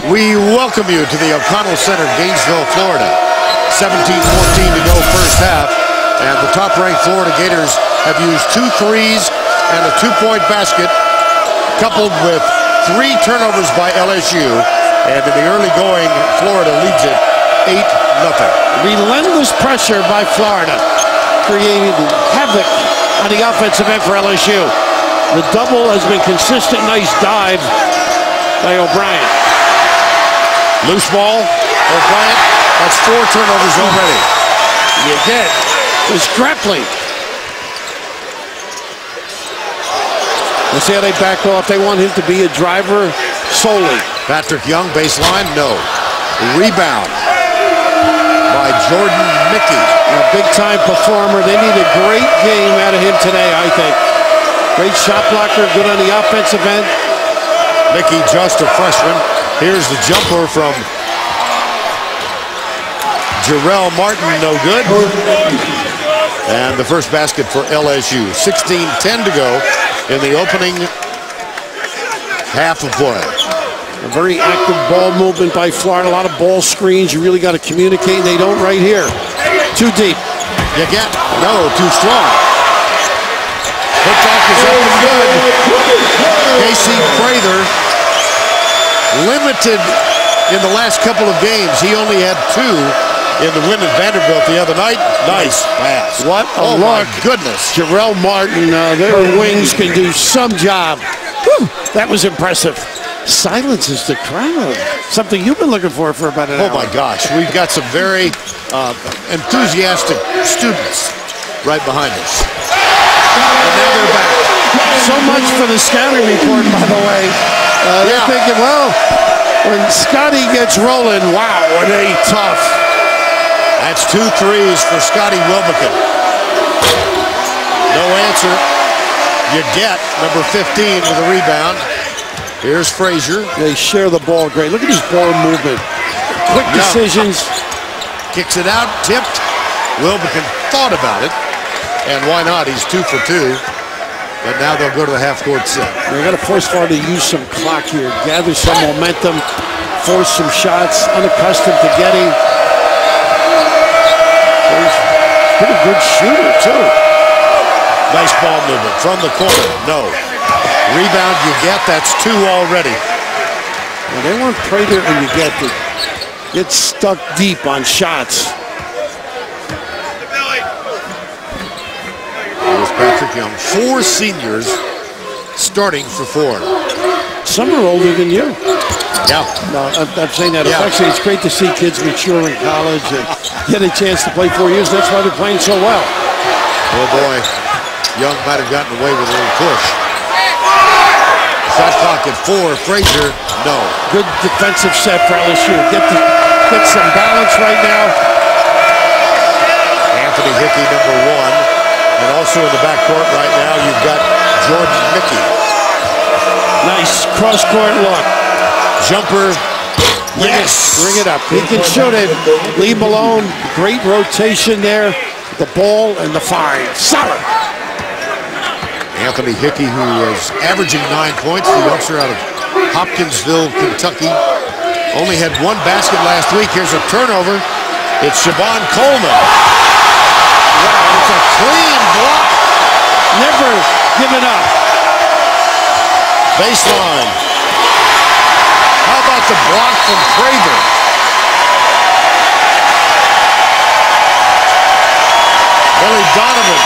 We welcome you to the O'Connell Center, Gainesville, Florida. 17-14 to go first half, and the top-ranked Florida Gators have used 2 threes and a 2-point basket, coupled with 3 turnovers by LSU, and in the early going, Florida leads it 8-0. Relentless pressure by Florida, creating havoc on the offensive end for LSU. The double has been consistent. Nice dive by O'Brien. Loose ball, O'Brien. That's 4 turnovers already. You get is grappling. Let's see how they back off. They want him to be a driver solely. Patrick Young, baseline, no. Rebound by Jordan Mickey. A big-time performer. They need a great game out of him today, I think. Great shot blocker, good on the offensive end. Mickey, just a freshman. Here's the jumper from Jarrell Martin, no good. And the first basket for LSU. 16-10 to go in the opening half of play. A very active ball movement by Florida. A lot of ball screens. You really got to communicate. They don't right here. Too deep. You get, no, too strong. Putback is up and good. Casey Prather, limited in the last couple of games. He only had 2 in the win at Vanderbilt the other night. Nice pass. What a look. My goodness. Jarrell Martin, their wings can do some job. Whew, that was impressive. Silences the crowd. Something you've been looking for about an hour. Oh my gosh, we've got some very enthusiastic students right behind us. And now they're back. So much for the scouting report, by the way. They're thinking, well, when Scotty gets rolling, wow, are they tough. That's 2 threes for Scotty Wilbekin. No answer. You get number 15 with a rebound. Here's Frazier. They share the ball great. Look at his ball movement. Quick decisions. Kicks it out, tipped. Wilbekin thought about it. And why not? He's 2 for 2. And now they'll go to the half-court set. They're going to force Florida to use some clock here, gather some momentum, force some shots, unaccustomed to getting. He's a pretty good shooter, too. Nice ball movement from the corner. No. Rebound you get, that's 2 already. Well, they want Prather and you get stuck deep on shots. Here's Patrick Young. 4 seniors starting for Florida. Some are older than you. Yeah. No, I'm saying that. Yeah. Actually, it's great to see kids mature in college and get a chance to play 4 years. That's why they're playing so well. Oh boy, Young might have gotten away with a little push. Shot clock at 4. Frazier, no. Good defensive set for LSU. Get some balance right now. Anthony Hickey, number 1. And also in the backcourt right now, you've got Jordan Mickey. Nice cross-court look. Jumper. Yes. Bring it up. He can shoot it. Leave him alone. Great rotation there. The ball and the find. Solid. Anthony Hickey, who is averaging 9 points, the youngster out of Hopkinsville, Kentucky. Only had 1 basket last week. Here's a turnover. It's Siobhan Coleman. Wow, it's a clean block. Never giving up. Baseline. How about the block from Prather? Billy Donovan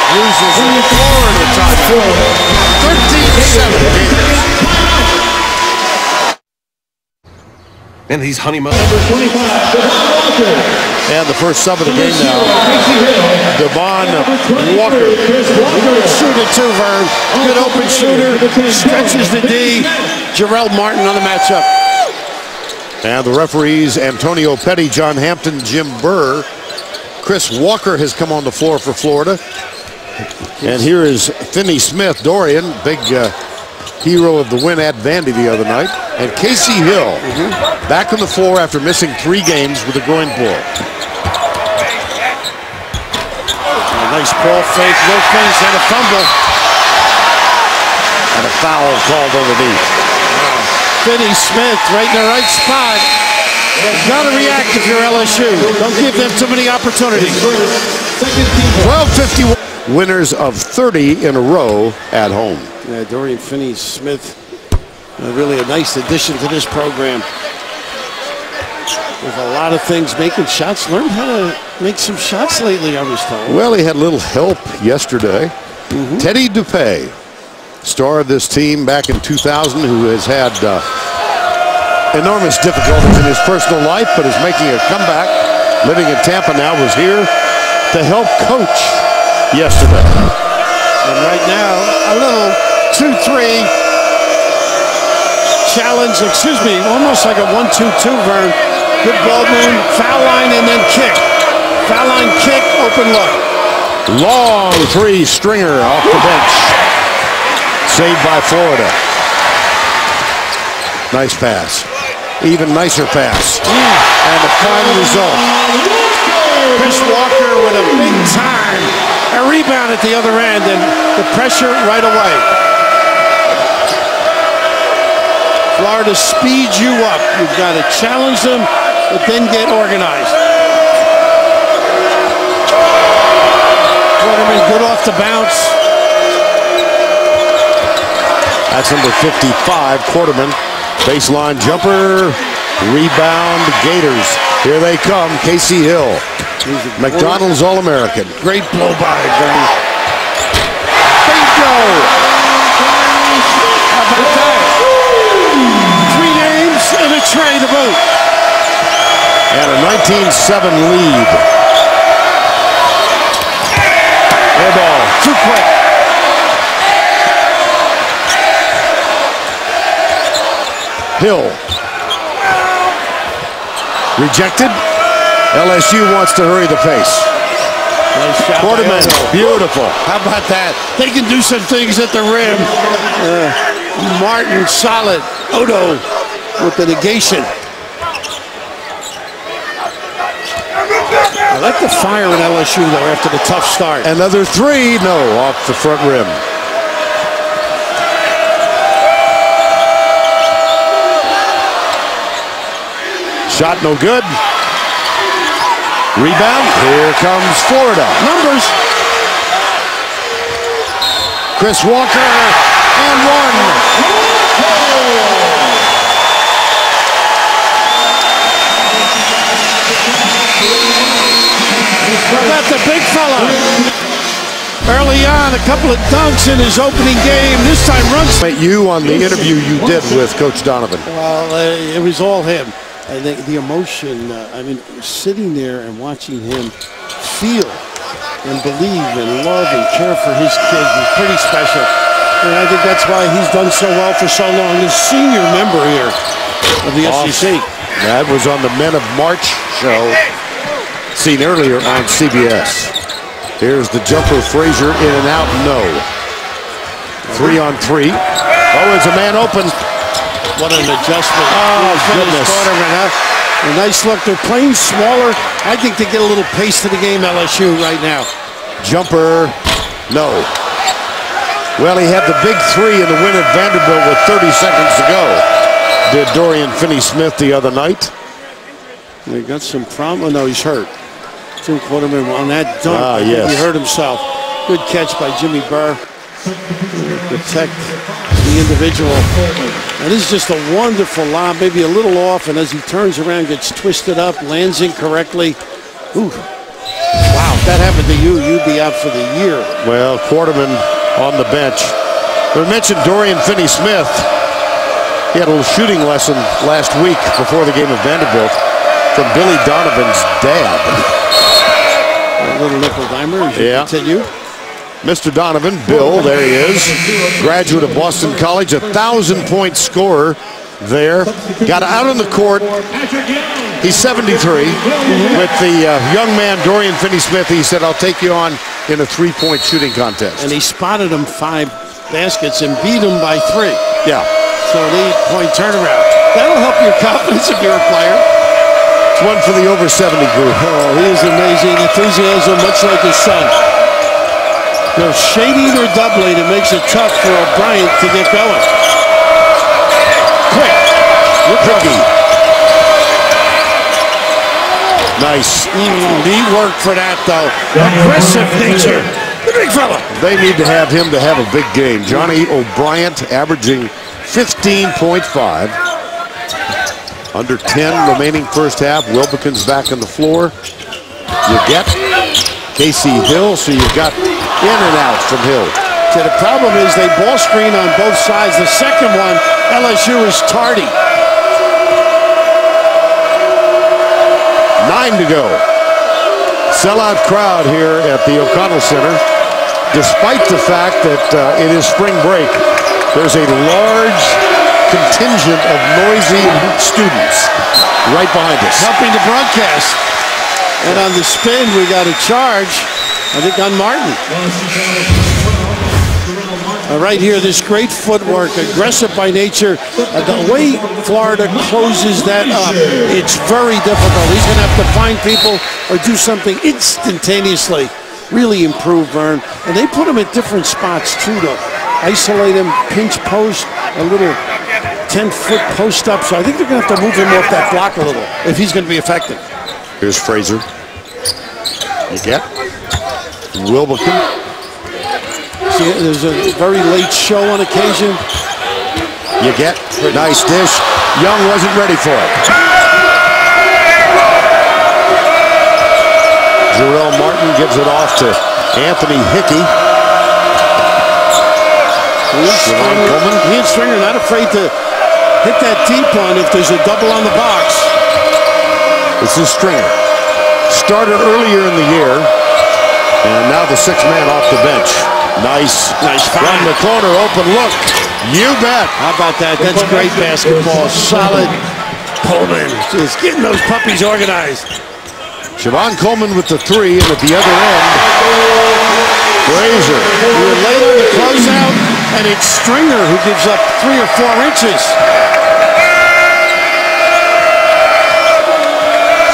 uses the Florida timeout. 13-7 Gators. And he's Honeyman. And the first sub of the game now, Devon Walker. Shooter too, Vern. Good open shooter. Stretches the D. Jarrell Martin on the matchup. And the referees, Antonio Petty, John Hampton, Jim Burr. Chris Walker has come on the floor for Florida. And here is Finney Smith, Dorian, big hero of the win at Vandy the other night. And Casey Hill, back on the floor after missing 3 games with a groin pull. Nice ball fake, no finish, and a fumble. And a foul called underneath. Finney Smith right in the right spot. Got to react if you're LSU. Don't give them too many opportunities. 12-51. Winners of 30 in a row at home. Yeah, Dorian Finney-Smith, really a nice addition to this program. With a lot of things, making shots. Learned how to make some shots lately, I was told. Well, he had a little help yesterday. Teddy Dupay, star of this team back in 2000, who has had enormous difficulties in his personal life, but is making a comeback. Living in Tampa now, was here to help coach yesterday. And right now, a little 2-3 challenge, almost like a 1-2-2, Vern. Good ball move, foul line, and then kick. Foul line, kick, open look. Long three-stringer off the bench. Saved by Florida. Nice pass. Even nicer pass. And the final result. Chris Walker with a big time. A rebound at the other end, and the pressure right away. Florida speeds you up. You've got to challenge them, but then get organized. Quarterman good off the bounce. That's number 55, Quarterman. Baseline jumper. Rebound, Gators. Here they come, Casey Hill. McDonald's All-American. Great blow by, Bernie. Bingo! How about that? 3 names and a tray to boot. And a 19-7 lead. Air ball, too quick. Hill. Rejected. LSU wants to hurry the pace. Nice shot. Quarterman, beautiful. How about that? They can do some things at the rim. Martin, solid. Odo with the negation. I like the fire at LSU, though, after the tough start. Another three. No, off the front rim. Shot no good. Rebound. Here comes Florida. Numbers. Chris Walker and one. That's a big fella. Early on, a couple of dunks in his opening game. This time runs. You on the interview you did with Coach Donovan. Well, it was all him. I think the emotion, sitting there and watching him feel and believe and love and care for his kids is pretty special. And I think that's why he's done so well for so long. The senior member here of the SEC. That was on the Men of March show, seen earlier on CBS. Here's the jumper, Frazier, in and out, no. 3-on-3. Oh, it's a man open. What an adjustment. Oh, goodness. A nice look. They're playing smaller. I think they get a little pace to the game, LSU, right now. Jumper, no. Well, he had the big three in the win at Vanderbilt with 30 seconds to go. Did Dorian Finney-Smith the other night. He got some problem. Oh, no, he's hurt. Tim Quarterman on that dunk. Yes. He hurt himself. Good catch by Jimmy Burr. Protect the individual. And this is just a wonderful lob, maybe a little off, and as he turns around, gets twisted up, lands incorrectly. Ooh. Wow, if that happened to you, you'd be out for the year. Well, Quarterman on the bench. We mentioned Dorian Finney-Smith. He had a little shooting lesson last week before the game of Vanderbilt from Billy Donovan's dad. A little nickel dimer as you continue. Mr. Donovan, Bill, there he is. Graduate of Boston College, 1,000-point scorer there. Got out on the court. He's 73. With the young man, Dorian Finney-Smith, he said, I'll take you on in a three-point shooting contest. And he spotted him 5 baskets and beat him by 3. Yeah. So an 8-point turnaround. That'll help your confidence if you're a player. It's one for the over 70 group. Oh, he is amazing. Enthusiasm, much like his son. No shading or doubling, it makes it tough for O'Brien to get going. Quick. Nice. Neat work for that, though. Aggressive nature. The big fella. They need to have him to have a big game. Johnny O'Brien averaging 15.5. Under 10 remaining first half. Wilbekin's back on the floor. You get Casey Hill, so you've got in and out from Hill. So the problem is they ball screen on both sides. The second one, LSU is tardy. 9 to go. Sellout crowd here at the O'Connell Center. Despite the fact that it is spring break, there's a large contingent of noisy students right behind us. Helping the broadcast. And on the spin, we got a charge, I think, on Martin. Right here, this great footwork, aggressive by nature. The way Florida closes that up, it's very difficult. He's going to have to find people or do something instantaneously. Really improve, Vern. And they put him at different spots, too, to isolate him, pinch post, a little 10-foot post up. So I think they're going to have to move him off that block a little if he's going to be effective. Here's Frazier. You get Wilbekin. See, there's a very late show on occasion. You get nice dish. Young wasn't ready for it. Jarrell Martin gives it off to Anthony Hickey. He and Stringer not afraid to hit that deep one if there's a double on the box. This is Stringer. Starter earlier in the year, and now the sixth man off the bench. Nice foul. From the corner, open look. You bet. How about that? That's great basketball. Solid. Coleman just getting those puppies organized. Siobhan Coleman with the three, and at the other end, Frazier. We were late on the closeout, and it's Stringer who gives up 3 or 4 inches.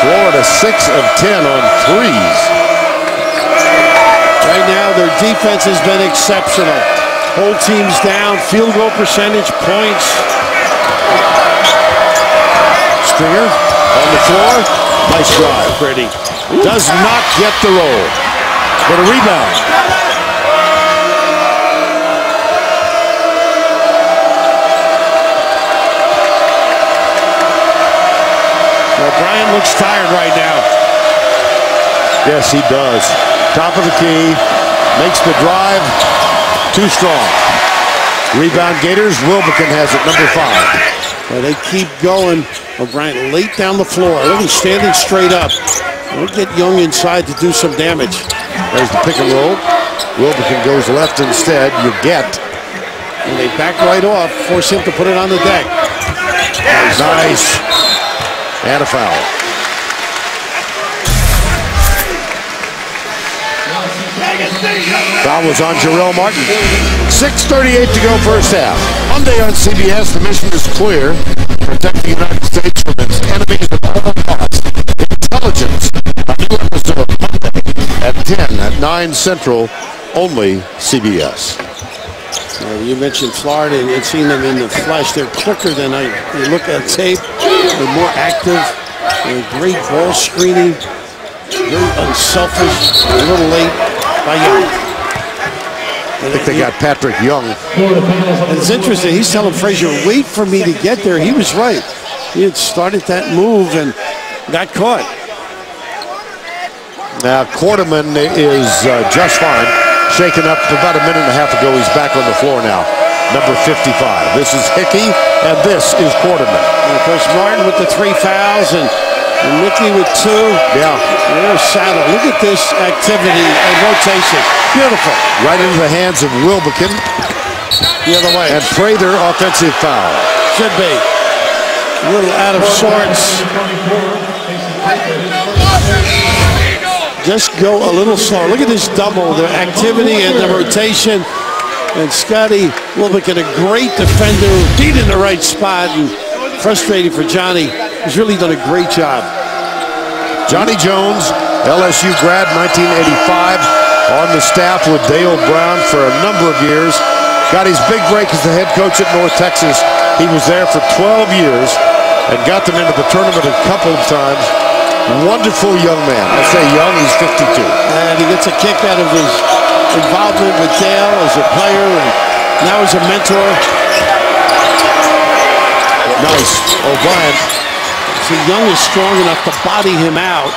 Florida 6 of 10 on threes. Right now, their defense has been exceptional. Whole team's down, field goal percentage, points. Stringer on the floor. Nice drive. Pretty. Does not get the roll, but a rebound. Brian looks tired right now. Yes, he does. Top of the key. Makes the drive. Too strong. Rebound Gators. Wilbekin has it, number 5. Well, they keep going. O'Brien late down the floor. Look, he's standing straight up. We'll get Young inside to do some damage. There's the pick and roll. Wilbekin goes left instead. You get. And they back right off. Force him to put it on the deck. Nice. And a foul. Foul was on Jarrell Martin. 6:38 to go first half. Monday on CBS, the mission is clear. Protect the United States from its enemies at all costs. Intelligence. A new episode Monday at 10 at 9 Central, only CBS. You mentioned Florida and seeing them in the flesh. They're quicker than you look at tape. They're more active. They're great ball screening. Very unselfish. A little late by Young. I think they got Patrick Young. And it's interesting. He's telling Frazier, wait for me to get there. He was right. He had started that move and got caught. Now, Quarterman is just fine. Shaken up about a minute and a half ago. He's back on the floor now. Number 55. This is Hickey, and this is Quarterman. And of course, Martin with the 3 fouls, and Mickey with 2. Yeah. They're saddle. Look at this activity and rotation. Beautiful. Right into the hands of Wilbekin. The other way. And Prather, offensive foul. Should be. A little out of sorts. Just go a little slower. Look at this double, the activity and the rotation. And Scotty Wilbekin, a great defender, beat in the right spot, and frustrating for Johnny. He's really done a great job. Johnny Jones, LSU grad, 1985, on the staff with Dale Brown for a number of years. Got his big break as the head coach at North Texas. He was there for 12 years and got them into the tournament a couple of times. Wonderful young man. I say young, he's 52. And he gets a kick out of his involvement with Dale as a player and now as a mentor. Nice. O'Brien. So Young is strong enough to body him out.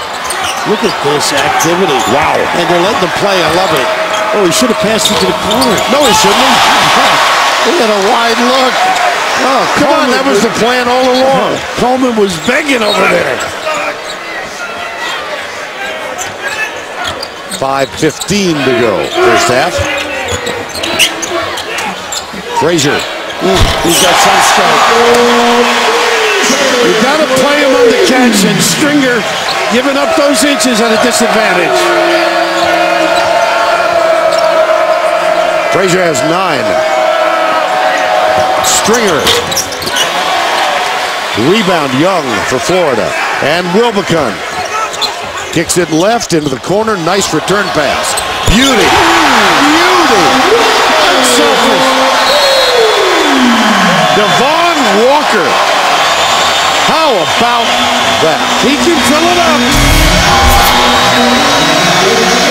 Look at this activity. Wow. And they're letting him play. I love it. Oh, he should have passed it to the corner. No, he shouldn't have. Look at a wide look. Oh, Come on, that was the plan all along. Coleman was begging over there. 5:15 to go, first half. Frazier. He's got some strike. You got to play him on the catch, and Stringer giving up those inches at a disadvantage. Frazier has 9. Stringer. Rebound Young for Florida. And Wilbekin kicks it left into the corner. Nice return pass. Beauty. Beauty. Unselfish. Devon Walker. How about that? He can fill it up.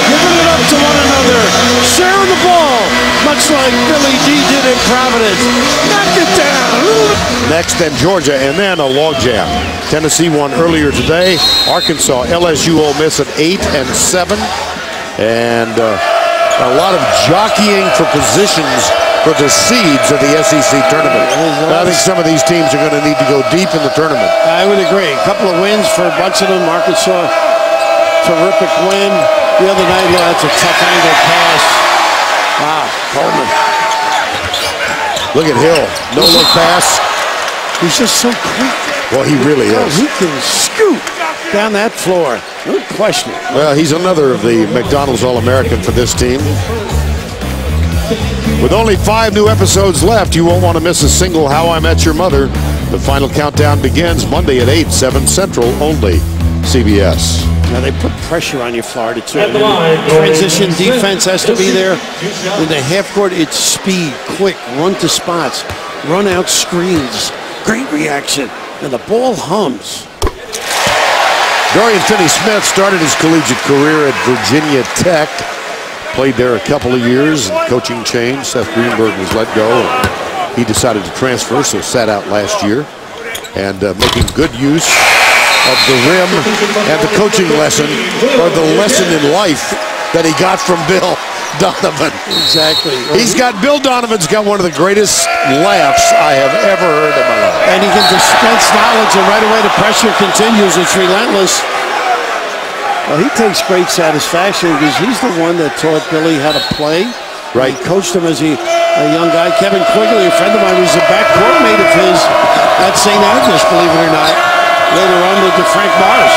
Giving it up to one another. Sharing the ball. Much like Billy D did in Providence. Knock it down. Next, then Georgia, and then a logjam. Tennessee won earlier today. Arkansas, LSU, Ole Miss at 8 and 7. And a lot of jockeying for positions for the seeds of the SEC tournament. I think some of these teams are going to need to go deep in the tournament. I would agree. A couple of wins for a bunch of them. Arkansas, terrific win. The other night, that's a tough angle pass. Wow, Coleman. Look at Hill. No look pass. He's just so quick. Well, he really Oh, is. he can scoot down that floor. No question. Well, he's another of the McDonald's All-American for this team. With only 5 new episodes left, you won't want to miss a single How I Met Your Mother. The final countdown begins Monday at 8, 7 Central, only CBS. Now they put pressure on you, Florida, too. Transition defense has to be there. In the half court, it's speed, quick, run to spots, run out screens. Great reaction, and the ball hums. Dorian Finney-Smith started his collegiate career at Virginia Tech. Played there a couple of years, and coaching changed. Seth Greenberg was let go. He decided to transfer, so sat out last year. And making good use of the rim and the coaching lesson, or the lesson in life that he got from Bill Donovan. Exactly. Bill Donovan's got one of the greatest laughs I have ever heard in my life. And he can dispense knowledge, and right away the pressure continues. It's relentless. Well, he takes great satisfaction because he's the one that taught Billy how to play. Right. He coached him as a young guy. Kevin Quigley, a friend of mine, was a backcourt mate of his at St. Agnes, believe it or not. Later on with the Frank Mars.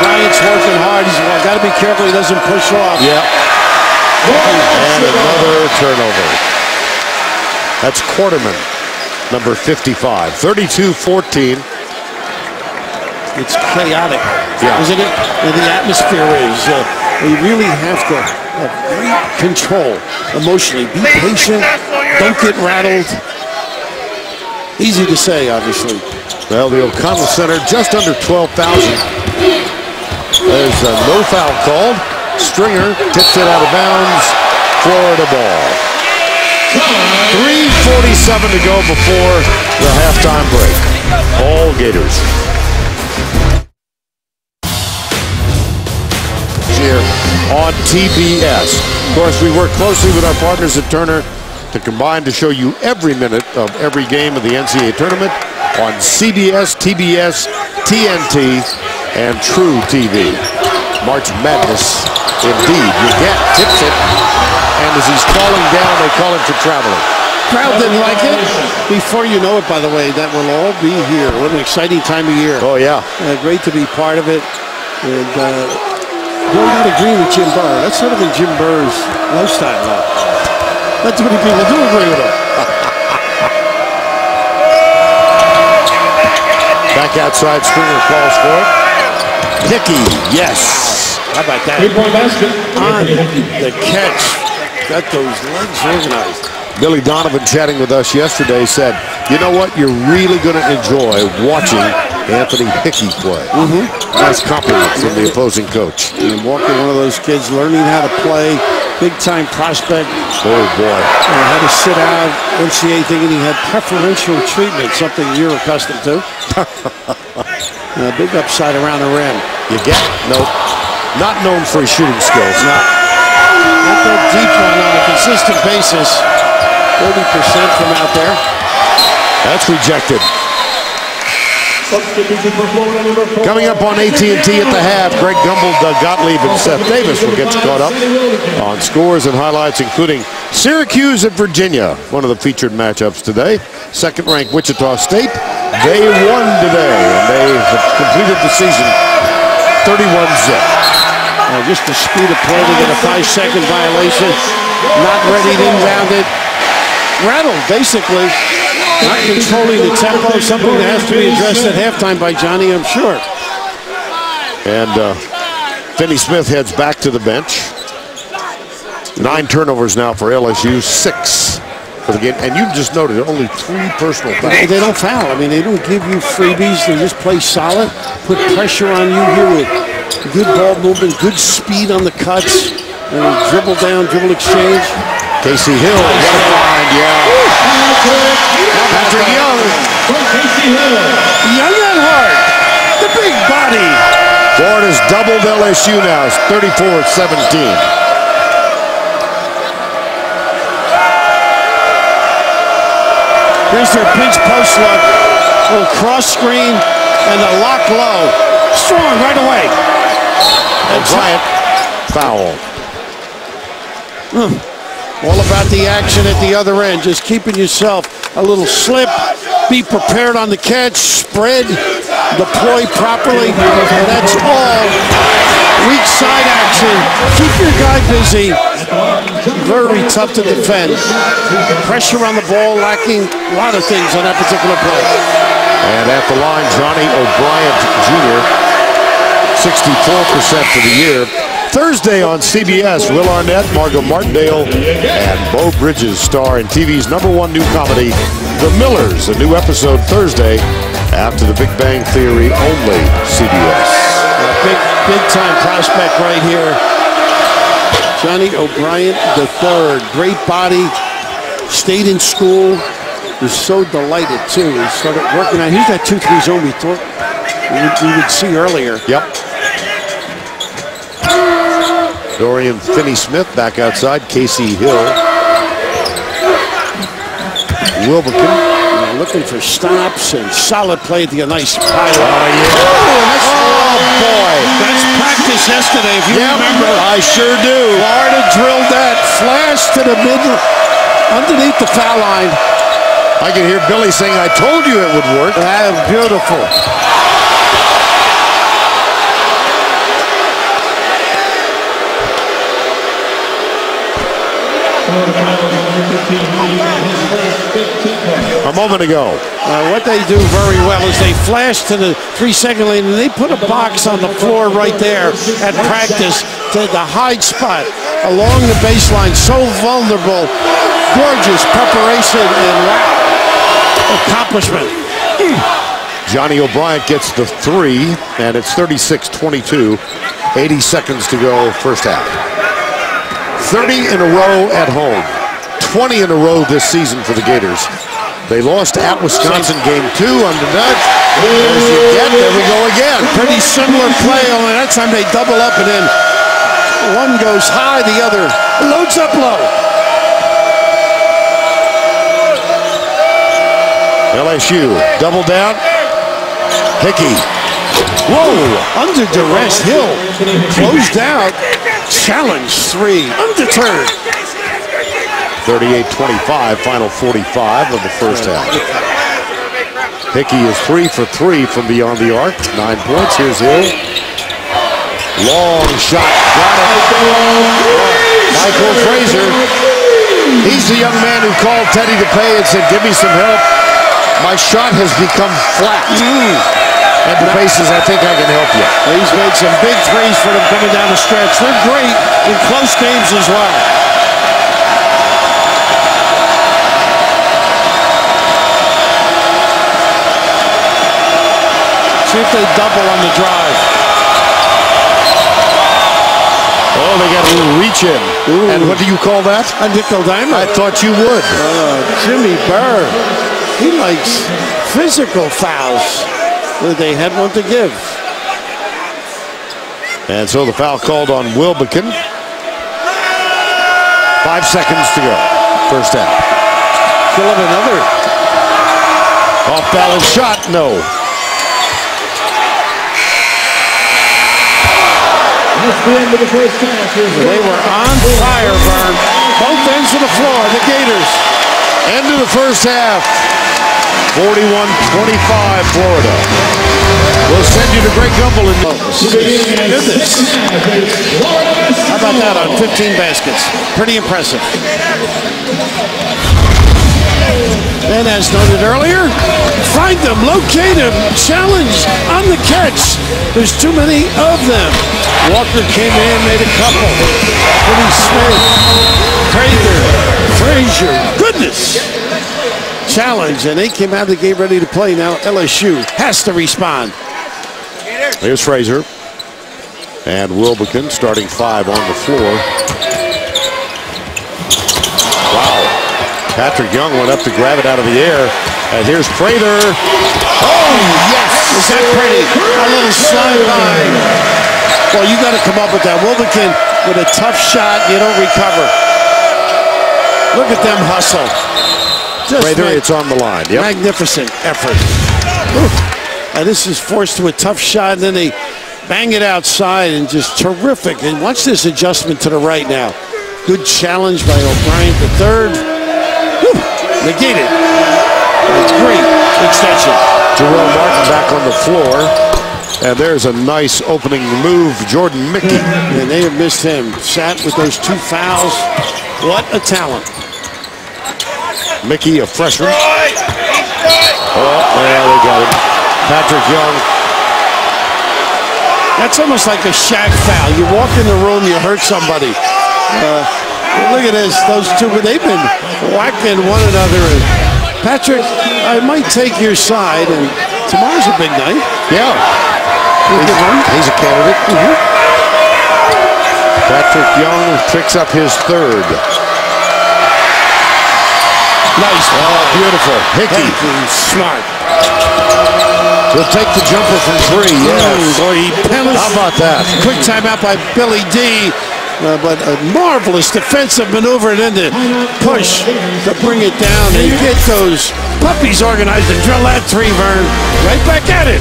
Bryant's working hard. He's got to be careful he doesn't push off. Yeah. And another turnover. That's Quarterman, number 55. 32-14. It's chaotic, yeah, isn't it? And the atmosphere is. You really have to have great control emotionally. Be patient. Don't get rattled. Easy to say, obviously. Well, the O'Connell Center, just under 12,000. There's a no foul called. Stringer tips it out of bounds. Florida ball. 3:47 to go before the halftime break. All Gators. Here on TBS. Of course, we work closely with our partners at Turner to combine to show you every minute of every game of the NCAA tournament on CBS, TBS, TNT, and True TV. March Madness, indeed. You get tips it, and as he's falling down, they call him for traveling. Crowd didn't like it. Before you know it, by the way, that will all be here. What an exciting time of year. Oh, yeah. Great to be part of it. And don't not agree with Jim Burr. That's sort of in Jim Burr's lifestyle now. Not too many people do agree with him. Back outside, Stringer calls for it. Hickey, yes. How about that? On the catch. Got those legs organized. Billy Donovan, chatting with us yesterday, said, you know what you're really going to enjoy watching Anthony Hickey play. Nice compliment from the opposing coach. And Walker, one of those kids learning how to play, big-time prospect. Oh, boy. Had to sit out, NCAA thinking he had preferential treatment, something you're accustomed to. Big upside around the rim. You get? Nope. Not known for his shooting skills. Not that deep one on a consistent basis. 30% from out there. That's rejected. Coming up on AT&T at the half, Greg Gumbel, Doug Gottlieb, and Seth Davis will get you caught up on scores and highlights, including Syracuse at Virginia, one of the featured matchups today. Second-ranked Wichita State. They won today, and they have completed the season 31-zip. Just the speed of play to get a 5-second violation. Not ready to inbound it. Rattled, basically. Not controlling the tempo, something that has to be addressed at halftime by Johnny, I'm sure. And Finney Smith heads back to the bench. 9 turnovers now for LSU, 6 for the game. And you just noted only 3 personal fouls. They don't foul. I mean, they don't give you freebies. They just play solid, put pressure on you here with good ball movement, good speed on the cuts, and dribble down, dribble exchange. Casey Hill, what a find, yeah. Patrick Young. Young at heart, the big body. Florida's doubled LSU now. It's 34-17. Here's their pinch post look. Little cross screen and a lock low. Strong right away. And Bryant, foul. All about the action at the other end. Just keeping yourself a little slip. Be prepared on the catch. Spread. Deploy properly. And that's all. Weak side action. Keep your guy busy. Very tough to defend. Pressure on the ball. Lacking a lot of things on that particular play. And at the line, Johnny O'Brien Jr. 64% for the year. Thursday on CBS, Will Arnett, Margot Martindale, and Beau Bridges star in TV's #1 new comedy, The Millers. A new episode Thursday after The Big Bang Theory, only CBS. Big-time prospect right here. Johnny O'Brien III. Great body. Stayed in school. Was so delighted, too. He started working on. Here's that 2-3 zone we thought we would see earlier. Yep. Dorian Finney-Smith back outside. Casey Hill. Wilbekin looking for stops and solid play at the nice pilot. Oh, yeah. Oh, boy. That's practice yesterday, if you remember. I sure do. Florida drilled that. Flash to the middle, underneath the foul line. I can hear Billy saying, I told you it would work. Beautiful. A moment ago. What they do very well is they flash to the 3-second lane and they put a box on the floor right there at practice to the hide spot along the baseline. So vulnerable. Gorgeous preparation and wow, accomplishment. Johnny O'Brien gets the 3, and it's 36-22. 80 seconds to go first half. 30 in a row at home. 20 in a row this season for the Gators. They lost at Wisconsin game 2 under Dutch. There's the again. There we go again. Pretty similar play, only that time they double up and then one goes high, the other loads up low. LSU double down. Hickey. Whoa, under duress, Hill closed out. Challenge 3, undeterred. 38-25, final 45 of the first half. Hickey is 3 for 3 from beyond the arc. 9 points. Here's Hill. Long shot. Got it. Michael Frazier. He's the young man who called Teddy to pay and said, give me some help. My shot has become flat. And the bases, I think I can help you. He's made some big threes for them coming down the stretch. They're great in close games as well. See if they double on the drive. Oh, they got a little reach in. Ooh. And what do you call that? A nickel dime. I thought you would. Jimmy Burr. He likes physical fouls. They had one to give. And so the foul called on Wilbekin. 5 seconds to go. First half. Still have another. Off balance shot, no. They were on fire, Vern. Both ends of the floor, the Gators. End of the first half. 41-25 Florida. We'll send you to Greg Gumbel in Goodness. How about that on 15 baskets? Pretty impressive. And as noted earlier, find them, locate them, challenge on the catch. There's too many of them. Walker came in, made a couple. Woody Smith, Prather, Frazier. Goodness. Challenge, and they came out of the game ready to play. Now LSU has to respond. Here's Frazier. And Wilbekin starting 5 on the floor. Wow. Patrick Young went up to grab it out of the air. And here's Prather. Oh, yes! Is that pretty? A little slide by. Well, you got to come up with that. Wilbekin with a tough shot, you don't recover. Look at them hustle. Just Prather, it's on the line. Yep. Magnificent effort. And this is forced to a tough shot, and then they bang it outside, and just terrific. And watch this adjustment to the right now. Good challenge by O'Brien III. Negated. That's great extension. Jerome Martin back on the floor. And there's a nice opening move, Jordan Mickey. And they have missed him. Sat with those 2 fouls. What a talent. Mickey, a freshman. Oh, yeah, they got him. Patrick Young. That's almost like a Shaq foul. You walk in the room, you hurt somebody. Look at this. Those two, they've been whacking one another. And Patrick, I might take your side, and tomorrow's a big night. Yeah. He's a candidate. Patrick Young picks up his 3rd. Nice. Oh, beautiful. Hickey. Smart. He'll take the jumper from 3. Yes. How about that? Quick timeout by Billy D. But a marvelous defensive maneuver, and then the push to bring it down and get those puppies organized and drill that 3, Vern. Right back at it.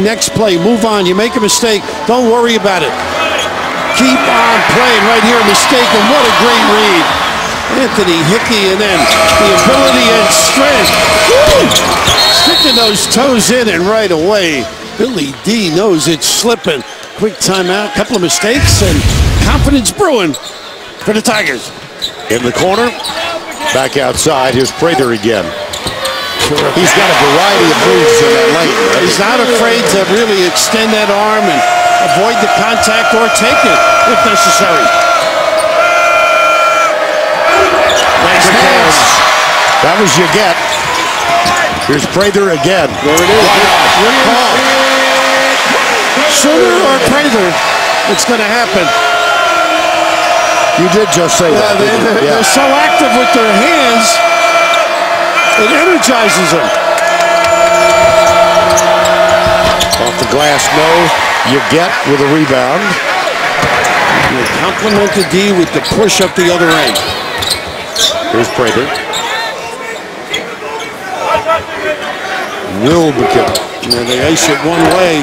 Next play, move on. You make a mistake, don't worry about it. Keep on playing right here, mistake, and what a great read. Anthony Hickey, and then the ability and strength. Woo! Sticking those toes in, and right away, Billy D knows it's slipping. Quick timeout, couple of mistakes, and confidence brewing for the Tigers. In the corner, back outside, here's Prather again. He's got a variety of moves in that lane. He's not afraid to really extend that arm and avoid the contact or take it if necessary. Nice hands. That was your get. Here's Prather again. There it is. Good call. Sooner or Prather, it's going to happen. You did just say that. They're so active with their hands, it energizes them. Off the glass, no. You get with a rebound. You compliment the D with the push up the other end. Here's Prather. Wilbekin. Yeah, they ice it one way.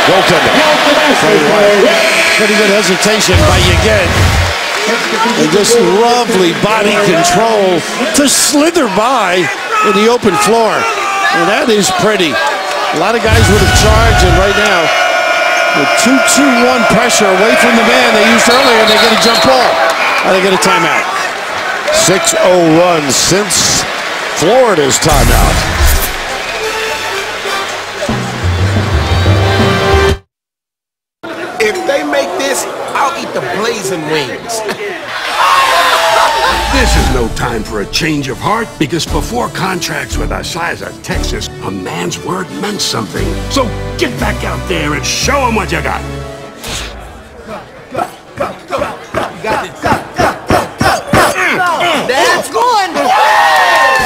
Goaltender. Pretty good hesitation by Yaget. And just lovely body control to slither by in the open floor. And that is pretty. A lot of guys would have charged, and right now, with 2-2-1 pressure away from the man they used earlier, they get a jump ball. And they get a timeout. 6-0 run since Florida's timeout. If they make this, I'll eat the blazing wings. This is no time for a change of heart, because before contracts with the size of Texas, a man's word meant something. So get back out there and show them what you got. That's good.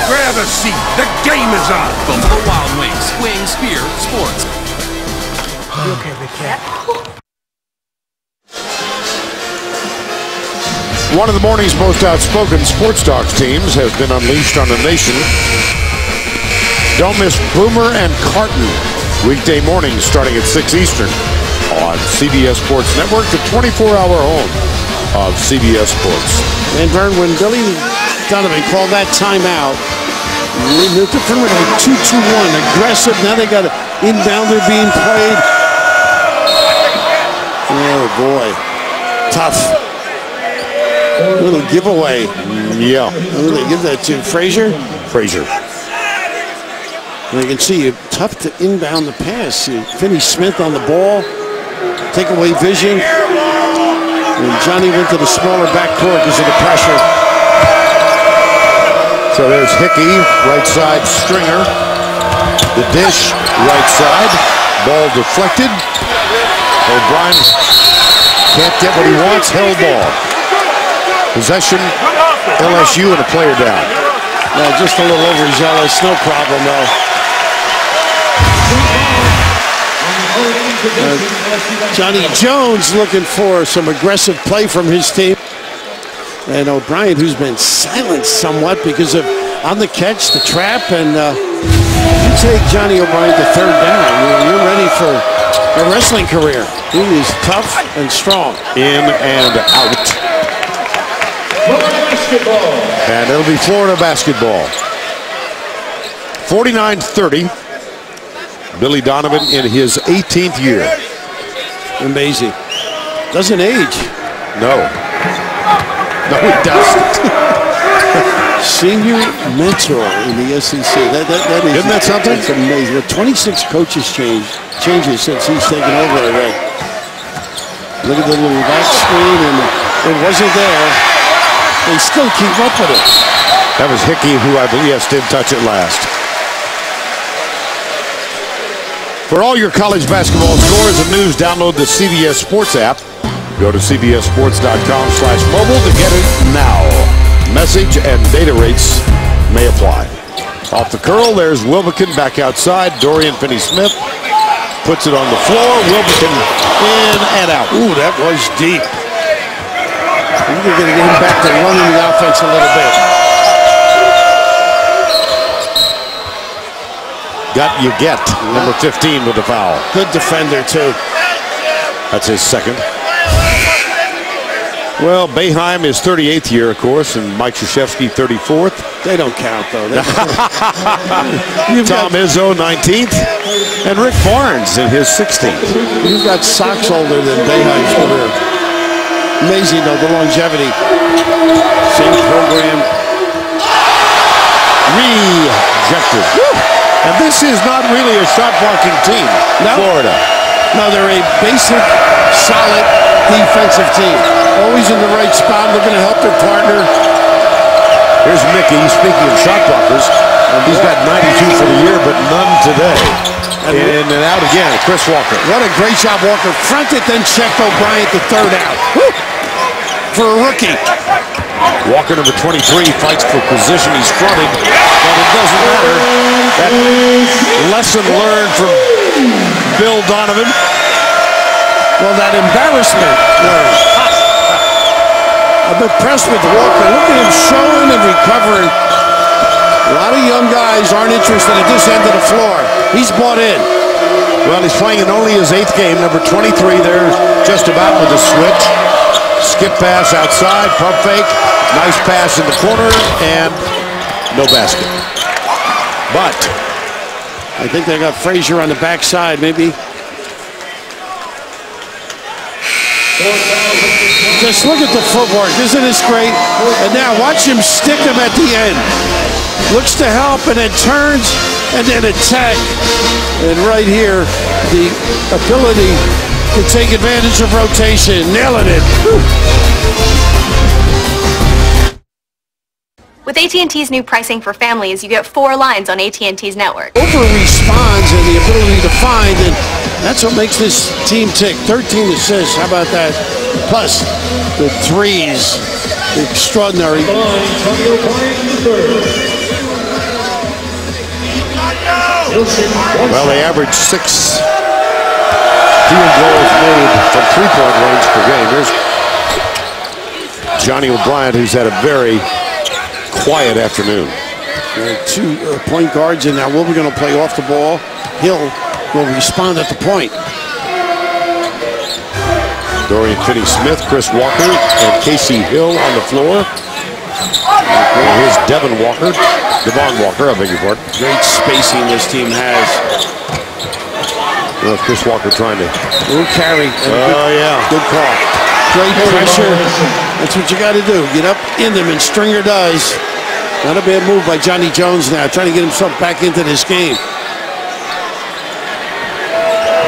Grab a seat. The game is on. Buffalo Wild Wings. Wings, beer, sports. You okay, big cat? One of the morning's most outspoken sports talk teams has been unleashed on the nation. Don't miss Boomer and Carton, weekday mornings starting at 6 Eastern on CBS Sports Network, the 24-hour home of CBS Sports. And Vern, when Billy Donovan called that timeout, the perimeter 2-2-1, aggressive. Now they got an inbounder being played. Oh boy, tough. A little giveaway. Yeah. Who did they give that to? Frazier? Frazier. And you can see it tough to inbound the pass. Finney Smith on the ball. Take away vision. And Johnny went to the smaller backcourt because of the pressure. So there's Hickey, right side Stringer. The dish, right side. Ball deflected. O'Brien can't get what he wants. Held ball. Possession, LSU, and a player down. Yeah, just a little overzealous. No problem, though. Johnny Jones looking for some aggressive play from his team. And O'Brien, who's been silenced somewhat because of on the catch, the trap, and you take Johnny O'Brien to third down. You're ready for a wrestling career. He is tough and strong. In and out. And it'll be Florida basketball. 49-30. Billy Donovan in his 18th year. Amazing. Doesn't age. No. No, he doesn't. Senior mentor in the SEC. That is, isn't that something? It's amazing. 26 coaches changes since he's taken over already. Look at the little back screen, and it wasn't there. They still keep up with it. That was Hickey, who I believe, yes, did touch it last. For all your college basketball scores and news, download the CBS Sports app. Go to cbssports.com/mobile to get it now. Message and data rates may apply. Off the curl, there's Wilbekin back outside. Dorian Finney-Smith puts it on the floor. Wilbekin in and out. Ooh, that was deep. We're going to get him back to running the offense a little bit. You get number 15 with the foul. Good defender, too. That's his second. Well, Boeheim is 38th year, of course, and Mike Krzyzewski 34th. They don't count, though. Tom Izzo 19th, and Rick Barnes in his 16th. You've got socks older than Boeheim's career. Amazing, though, the longevity. Same program. Rejected. And this is not really a shot-blocking team, no. Florida. No, they're a basic, solid defensive team. Always in the right spot, looking to help their partner. Here's Mickey, speaking of shot blockers. He's got 92 for the year, but none today. In and out again, Chris Walker. What a great job, Walker. Fronted, then checked O'Brien to third out. Woo! For a rookie. Walker, number 23, fights for position. He's fronted, but it doesn't matter. That lesson learned from Bill Donovan. Well, that embarrassment learned. I'm impressed with Walker. Look at him showing and recovering. A lot of young guys aren't interested at this end of the floor. He's bought in. Well, he's playing in only his 8th game. Number 23 there, just about with a switch. Skip pass outside, pump fake. Nice pass in the corner, and no basket. But I think they got Frazier on the backside, maybe. Just look at the footwork. Isn't this great? And now watch him stick him at the end. Looks to help and then turns and then attack. And right here, the ability to take advantage of rotation. Nailing it. Whew. With AT&T's new pricing for families, you get 4 lines on AT&T's network. Over-responds and the ability to find, and that's what makes this team tick. 13 assists, how about that? Plus the threes, extraordinary. Well, they average 6 field goals made from three-point range per game. There's Johnny O'Brien, who's had a very quiet afternoon. 2 point guards, and now we're going to play off the ball. Hill will respond at the point. Dorian Finney-Smith, Chris Walker, and Casey Hill on the floor. And here's Devon Walker, I beg your pardon. Great spacing this team has. Well, Chris Walker trying to... Little carry. Yeah. Good call. Great pressure. That's what you got to do. Get up in them, and Stringer does. Not a bad move by Johnny Jones now, trying to get himself back into this game.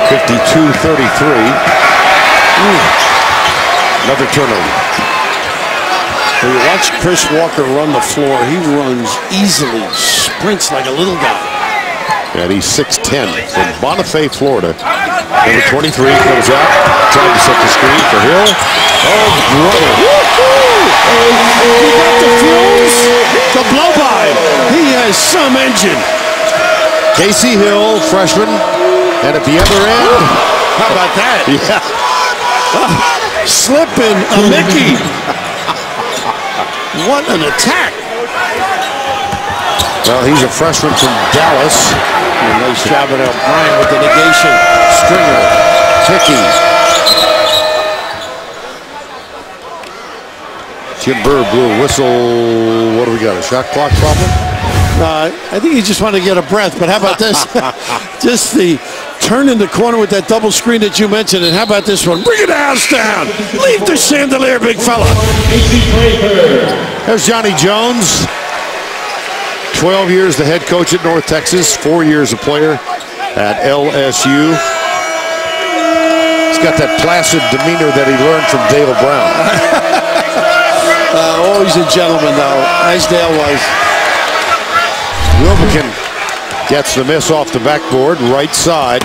52-33. Another turnover. When you watch Chris Walker run the floor, he runs easily, sprints like a little guy. And he's 6'10", from Bonifay, Florida. Number 23 comes out, tried to set the screen for Hill. Oh, brother. He got the fuse, the blow-by. He has some engine. Casey Hill, freshman, and at the other end. How about that? Yeah. Slipping a Mickey. What an attack. Well, he's a freshman from Dallas. Nice job at O'Brien with the negation. Stringer, Hickey. Jim Bird blew a whistle. What do we got, a shot clock problem? I think he just wanted to get a breath, but how about this? Just the turn in the corner with that double screen that you mentioned, and how about this one? Bring it house down. Leave the chandelier, big fella. There's Johnny Jones. 12 years the head coach at North Texas, 4 years a player at LSU. He's got that placid demeanor that he learned from Dale Brown. Always a gentleman, though, as Dale was. Wilbekin gets the miss off the backboard, right side.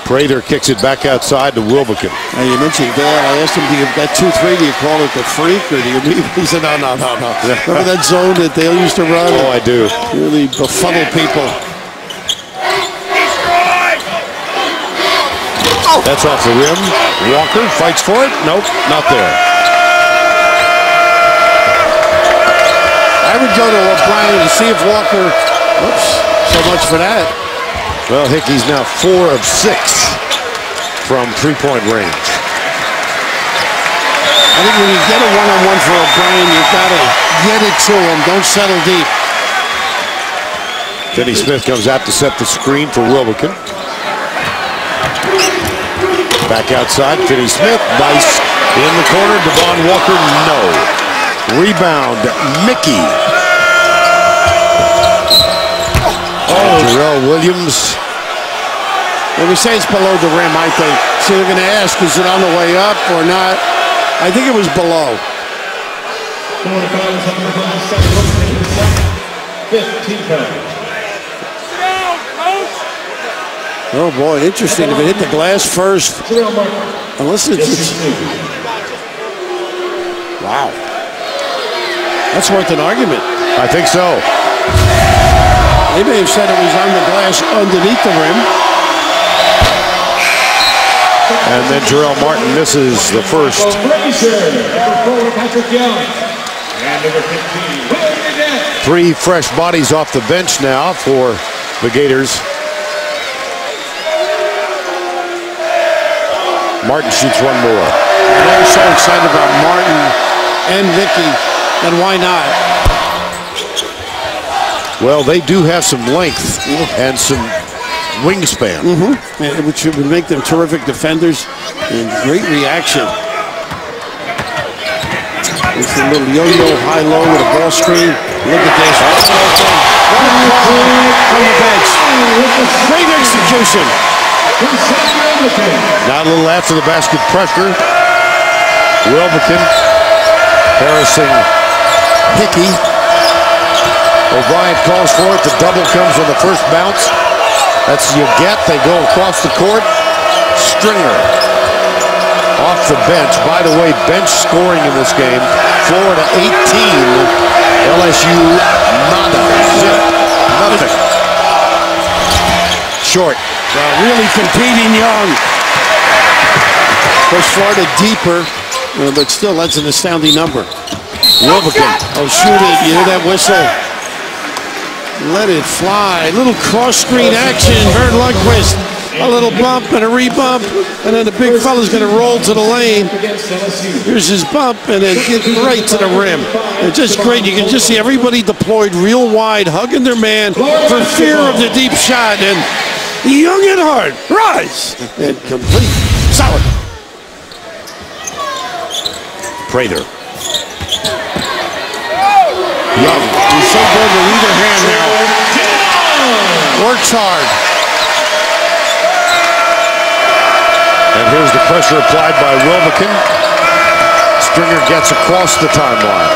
Prather kicks it back outside to Wilbekin. Now you mentioned Dale. I asked him, do you that 2-3, do you call it the freak, or do you mean? He said, no. Remember that zone that Dale used to run? Oh, I do. Really befuddle people. That's off the rim. Walker fights for it. Nope, not there. I would go to O'Brien to see if Walker, oops, so much for that. Well, Hickey's now 4 of 6 from three-point range. I think when you get a one-on-one for O'Brien, you've got to get it to him. Don't settle deep. Finney-Smith comes out to set the screen for Wilbekin. Back outside, Finney-Smith, nice. In the corner, Devon Walker, no. Rebound, Mickey. Jarrell Williams. When we say it's below the rim, I think. So they're going to ask, is it on the way up or not? I think it was below. 15 pounds. Oh boy, interesting. If it hit the glass first, unless it's wow. That's worth an argument. I think so. They may have said it was on the glass underneath the rim. And then Jarrell Martin misses the first. Three fresh bodies off the bench now for the Gators. Martin shoots one more. And they're so excited about Martin and Vicky, and why not? Well, they do have some length and some wingspan. Which would make them terrific defenders and great reaction. It's a little yo-yo high-low with a ball screen. Look at this. What a call from the bench. Great execution. Now a little after the basket pressure. Wilbekin harassing Hickey. O'Brien calls for it. The double comes on the first bounce. That's you get. They go across the court. Stringer off the bench. By the way, bench scoring in this game. Florida 18. LSU nada. Zip. Nothing. Short. Really competing young. Push Florida deeper, but still, that's an astounding number. Wilbekin. Oh, shoot it. You hear that whistle? Let it fly. Little cross-screen action. Vern Lundquist. A little bump and a re-bump, and then the big fella's going to roll to the lane. Here's his bump, and then get right to the rim. It's just great. You can just see everybody deployed real wide, hugging their man for fear of the deep shot. And young at heart, rise and complete. Solid. Prater. Young. He's so good with either hand now. Works hard. And here's the pressure applied by Wilbekin. Stringer gets across the timeline.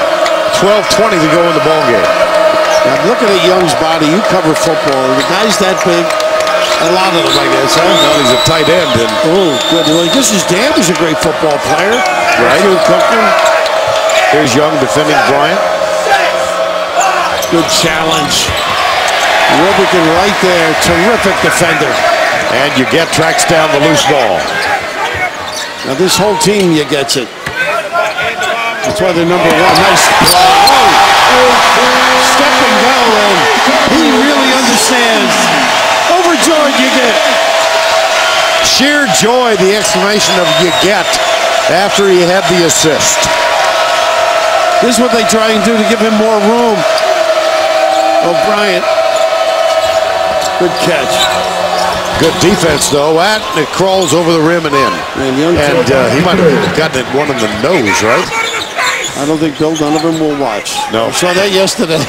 12:20 to go in the ballgame. Now look at Young's body. You cover football. The guy's that big. A lot of them, I guess, huh? Well, he's a tight end. And oh, good. Well, I guess his dad was a great football player. Right. Here's Young defending Bryant. Good challenge. Wilbekin right there. Terrific defender. And you get tracks down the loose ball. Now this whole team, you gets it. That's why they're number one. Nice play. Oh. Step and go, and he really understands. Overjoyed, you get. Sheer joy, the exclamation of you get after he had the assist. This is what they try and do to give him more room. O'Brien. Good catch. Good defense, though. It crawls over the rim and in. And he might have gotten it one in the nose, right? I don't think Bill Donovan will watch. No. I saw that yesterday.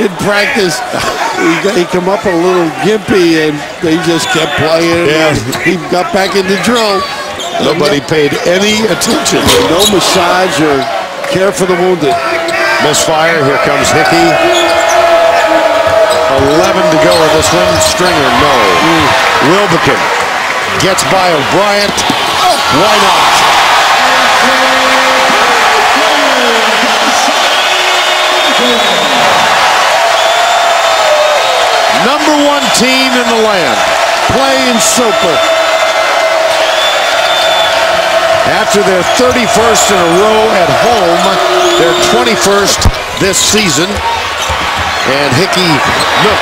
In practice, he come up a little gimpy, and they just kept playing. Yeah. He got back in the drill. Nobody paid any attention. No massage or care for the wounded. Misfire. Here comes Hickey. 11 to go in this one. Stringer, no. Wilbekin gets by O'Brien. Why not? Number one team in the land. Playing super. After their 31st in a row at home, their 21st this season. And Hickey, look,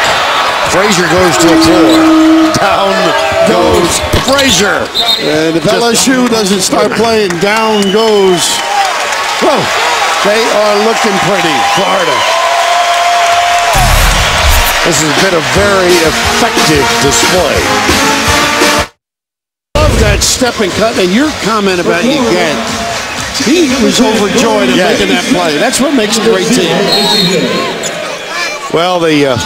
Frazier goes to the floor. Down goes Frazier. And if LSU doesn't start playing, down goes. Whoa, they are looking pretty, Florida. This has been a very effective display. Love that step and cut, and your comment about you again. He was overjoyed at making that play. That's what makes a great team. Well, the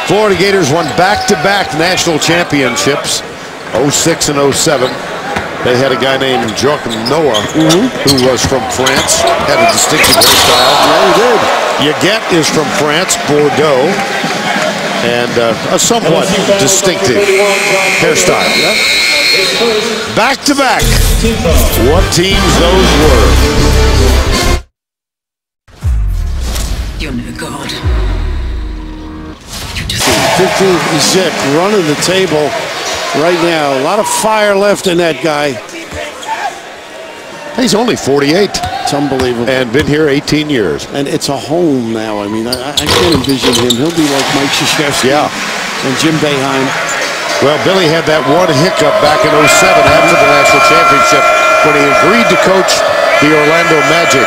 Florida Gators won back-to-back national championships, 06 and 07. They had a guy named Joachim Noah, who was from France, had a distinctive hairstyle. Yeah, he did. Yaget is from France, Bordeaux, and a somewhat distinctive hairstyle. Back-to-back. What teams those were. You're no god. 15 Zick running the table right now. A lot of fire left in that guy. He's only 48. It's unbelievable. And been here 18 years. And it's a home now. I mean, I can't envision him. He'll be like Mike Krzyzewski and Jim Boeheim. Well, Billy had that one hiccup back in 07 after the national championship when he agreed to coach the Orlando Magic.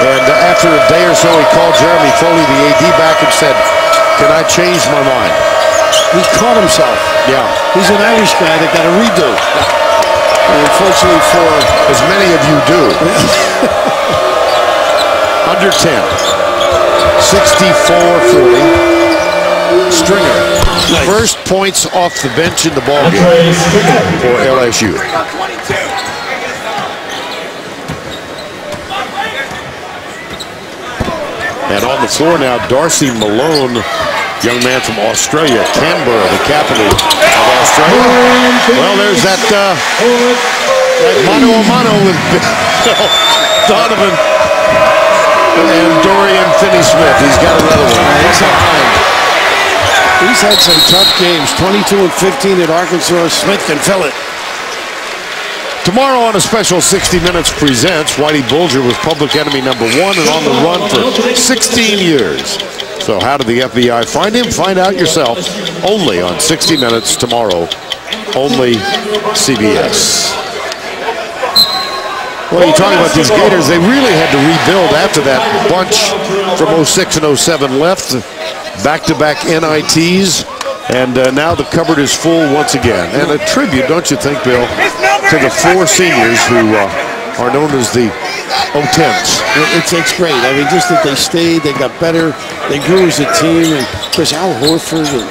And after a day or so, he called Jeremy Foley, the AD, back and said, "Can I change my mind?" He caught himself. Yeah. He's an Irish guy that got a redo. And unfortunately for... As many of you do. Under 10. 64-40. Stringer. Nice. First points off the bench in the ballgame for LSU. And on the floor now, Darcy Malone, young man from Australia, Canberra, the capital of Australia. Well, there's that mano a mano with Bill Donovan and Dorian Finney-Smith. He's got another one. He's had some tough games. 22 and 15 at Arkansas. Smith can fill it. Tomorrow on a special 60 Minutes presents, Whitey Bulger was public enemy #1 and on the run for 16 years. So how did the FBI find him? Find out yourself. Only on 60 Minutes tomorrow. Only CBS. Well, you're talking about these Gators. They really had to rebuild after that bunch from 06 and 07 left. Back-to-back NITs. And now the cupboard is full once again. And a tribute, don't you think, Bill, to the 4 seniors who are known as the O-10s. It's great. I mean, just that they stayed, they got better, they grew as a team. And of course, Al Horford and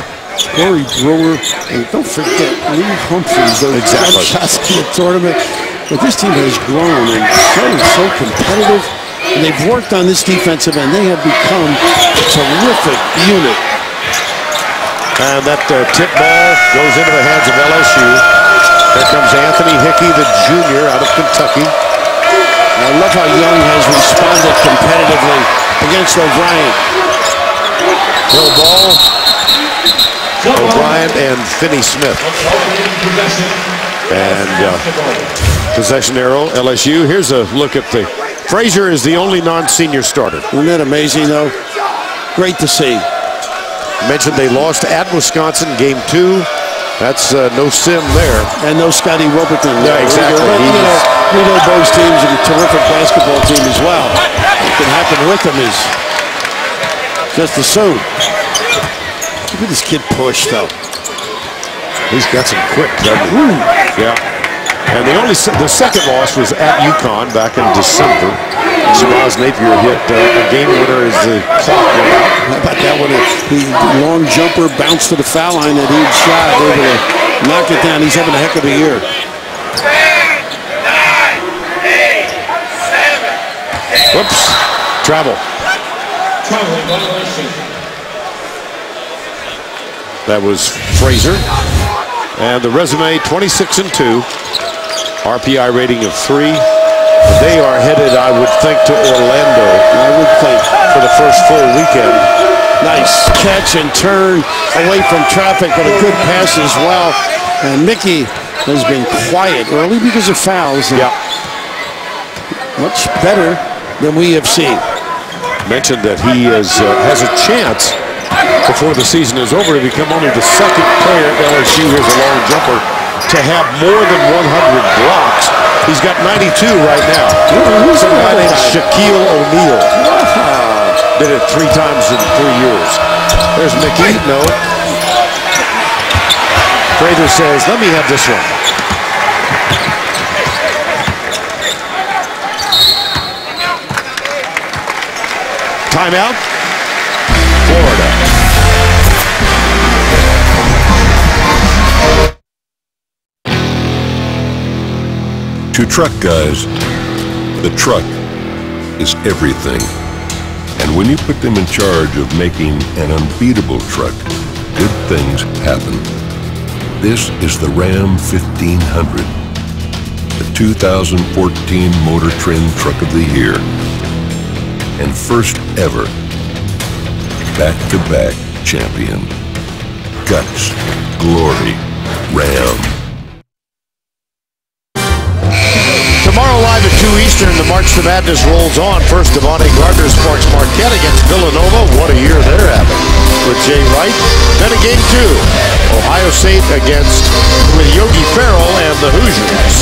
Corey Brewer, and don't forget Lee Humphries, those shots in the tournament. But this team has grown and so competitive. And they've worked on this defensive end. They have become a terrific unit. And that tip ball goes into the hands of LSU. Here comes Anthony Hickey, the junior out of Kentucky. I love how Young has responded competitively against O'Brien. Hill ball. O'Brien and Finney-Smith. And possession arrow, LSU. Here's a look at the... Frazier is the only non-senior starter. Isn't that amazing, though? Great to see. Mentioned they lost at Wisconsin, game 2. That's no sim there. And no Scotty Wilberton. Yeah, exactly. We know both teams are a terrific basketball team as well. What can happen with them is just assume. Look at this kid push, though. He's got some quick, doesn't he? Yeah. And the second loss was at UConn back in December. Shabazz Napier hit a game winner as the clock went out. How about that one? The long jumper bounced to the foul line that he'd shot, able to knock it down. He's having a heck of a year. 10, 9, 8, 7, 8. Whoops. Travel. Traveling violation. That was Frazier. And the resume, 26 and 2. RPI rating of 3. They are headed, I would think, to Orlando. I would think. For the first full weekend. Nice catch and turn away from traffic, but a good pass as well. And Mickey has been quiet early because of fouls. Yeah. Much better than we have seen. Mentioned that he has a chance before the season is over to become only the second player at LSU, here's a long jumper, to have more than 100 blocks. He's got 92 right now. Some guy named Shaquille O'Neal did it 3 times in 3 years. There's Mickey. No. Frazier says, let me have this one. Timeout. Florida. To truck guys, the truck is everything. And when you put them in charge of making an unbeatable truck, good things happen. This is the Ram 1500, the 2014 Motor Trend Truck of the Year, and first ever back-to-back champion. Guts, glory, Ram. Tomorrow live at 2 Eastern, the March to Madness rolls on. First, Devontae Gardner sparks Marquette against Villanova. What a year they're having with Jay Wright. Then a game 2, Ohio State with Yogi Ferrell and the Hoosiers.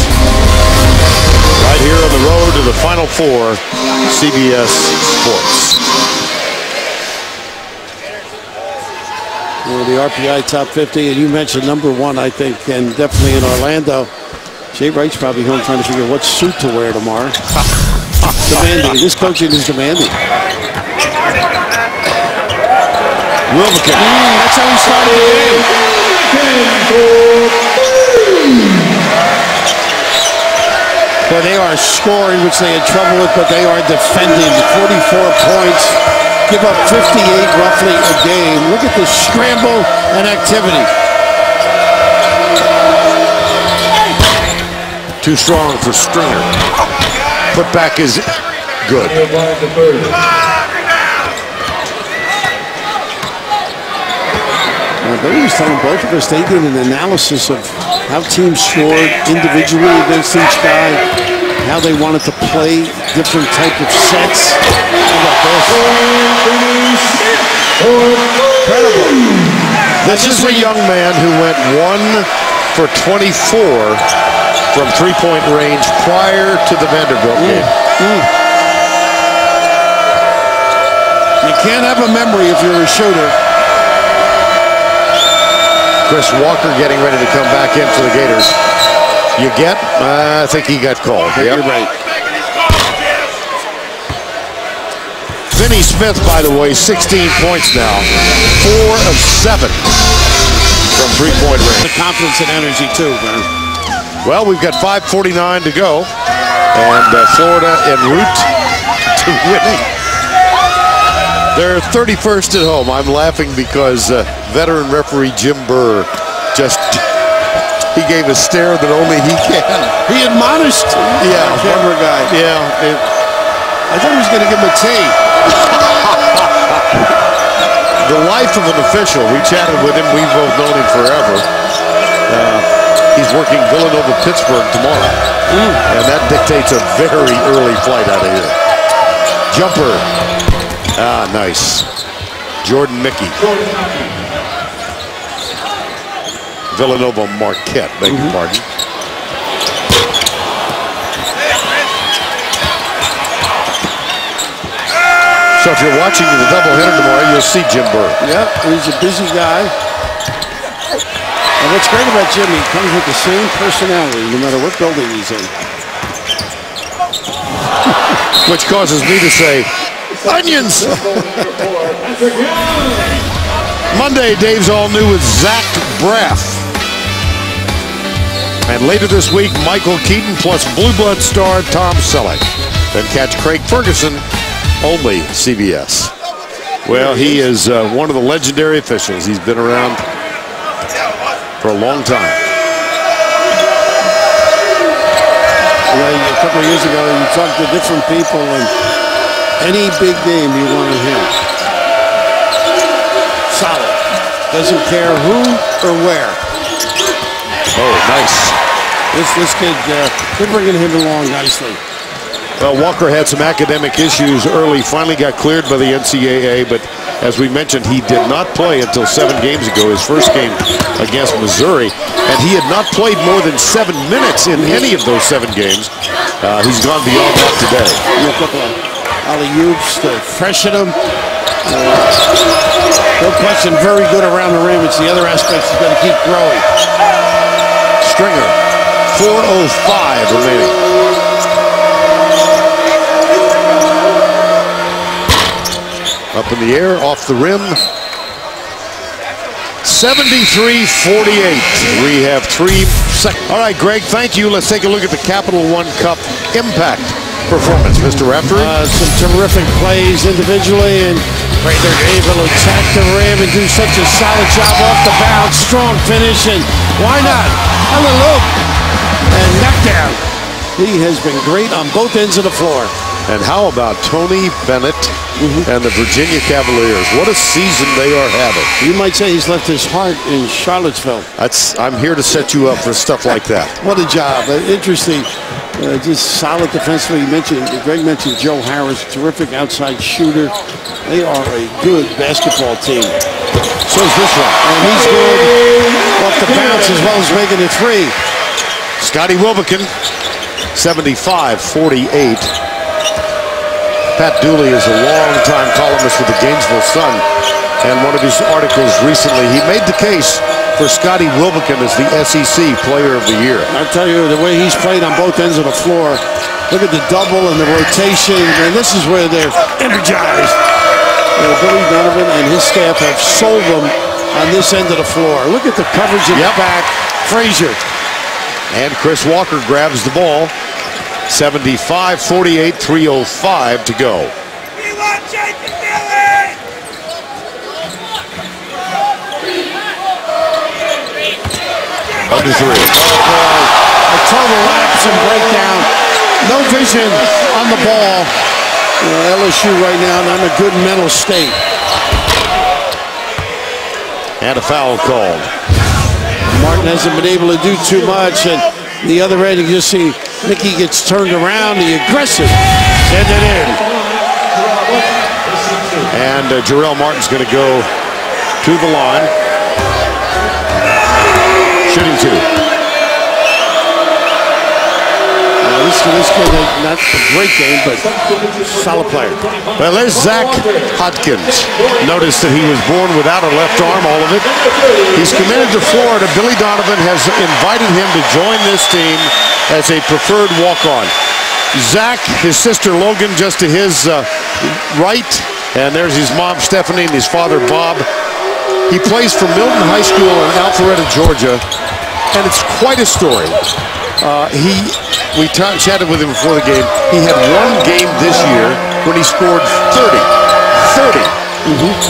Right here on the road to the Final Four, CBS Sports. Well, the RPI top 50, and you mentioned #1, I think, and definitely in Orlando. Jay Wright's probably home trying to figure what suit to wear tomorrow. Demanding. This coaching is demanding. Wilbekin. That's how he started the game. Well, they are scoring, which they had trouble with, but they are defending. 44 points. give up 58 roughly a game. Look at the scramble and activity. Too strong for Stringer. Putback is good. Billy was telling both of us they did an analysis of how teams scored individually against each guy, how they wanted to play different type of sets. Incredible. This is a young man who went 1 for 24 from three-point range prior to the Vanderbilt game. You can't have a memory if you're a shooter. Chris Walker getting ready to come back in for the Gators. You get? I think he got called. Yep. You're right. Finney Smith, by the way, 16 points now. 4 of 7 from three-point range. The confidence and energy, too, man. Well, we've got 5:49 to go. And Florida en route to winning. They're 31st at home. I'm laughing because veteran referee Jim Burr he gave a stare that only he can. He admonished the camera guy. Yeah. I thought he was going to give him a tea. The life of an official. We chatted with him. We've both known him forever. He's working Villanova-Pittsburgh tomorrow. And that dictates a very early flight out of here. Jumper. Nice. Jordan Mickey. Villanova Marquette, beg your pardon. So if you're watching the doubleheader tomorrow, you'll see Jim Burr. Yep, he's a busy guy. And what's great about Jim, he comes with the same personality no matter what building he's in. Which causes me to say, onions! Monday, Dave's all new with Zach Braff. And later this week, Michael Keaton plus Blue Blood star Tom Selleck. Then catch Craig Ferguson, only CBS. Well, he is one of the legendary officials. He's been around for a long time. A couple of years ago, you talked to different people, and any big game you wanted him. Solid. Doesn't care who or where. Oh, nice. This kid, they're bringing him along nicely. Well, Walker had some academic issues early, finally got cleared by the NCAA, but as we mentioned, he did not play until 7 games ago, his first game against Missouri, and he had not played more than 7 minutes in any of those 7 games. He's gone beyond that today. A couple of alley-oops to freshen him. No question, very good around the rim. It's the other aspects he's going to keep growing. Stringer, 4:05 remaining. Up in the air, off the rim. 73-48. We have 3 seconds. All right, Greg, thank you. Let's take a look at the Capital One Cup impact performance. Mr. Raftery? Some terrific plays individually, and they're able to attack the rim and do such a solid job off the bounce. Strong finish, and why not? A little loop and knockdown. He has been great on both ends of the floor. And how about Tony Bennett and the Virginia Cavaliers? What a season they are having. You might say he's left his heart in Charlottesville. I'm here to set you up for stuff like that. What a job. Interesting. Just solid defensively. Greg mentioned Joe Harris, terrific outside shooter. They are a good basketball team. So is this one. And he's good off the bounce as well as making it 3. Scotty Wilbekin, 75-48. Pat Dooley is a long-time columnist with the Gainesville Sun, and one of his articles recently, he made the case for Scotty Wilbekin as the SEC Player of the Year. I tell you, the way he's played on both ends of the floor, look at the double and the rotation, and this is where they're energized. Billy Donovan and his staff have sold them on this end of the floor. Look at the coverage in the back. Frazier. And Chris Walker grabs the ball. 75-48, 3:05 to go. We want Jason Billy! Under 3. A total lapse and breakdown. No vision on the ball. LSU right now not in a good mental state. And a foul called. Martin hasn't been able to do too much, and the other end you just see Mickey gets turned around, the aggressive, send it in. And Jarrell Martin's going to go to the line. Shooting 2. This kid had not a great game, but solid player. Well, there's Zach Hodkins. Notice that he was born without a left arm, all of it. He's committed to Florida. Billy Donovan has invited him to join this team as a preferred walk-on. Zach, his sister Logan, just to his right. And there's his mom, Stephanie, and his father, Bob. He plays for Milton High School in Alpharetta, Georgia. And it's quite a story. We chatted with him before the game. He had one game this year when he scored 30.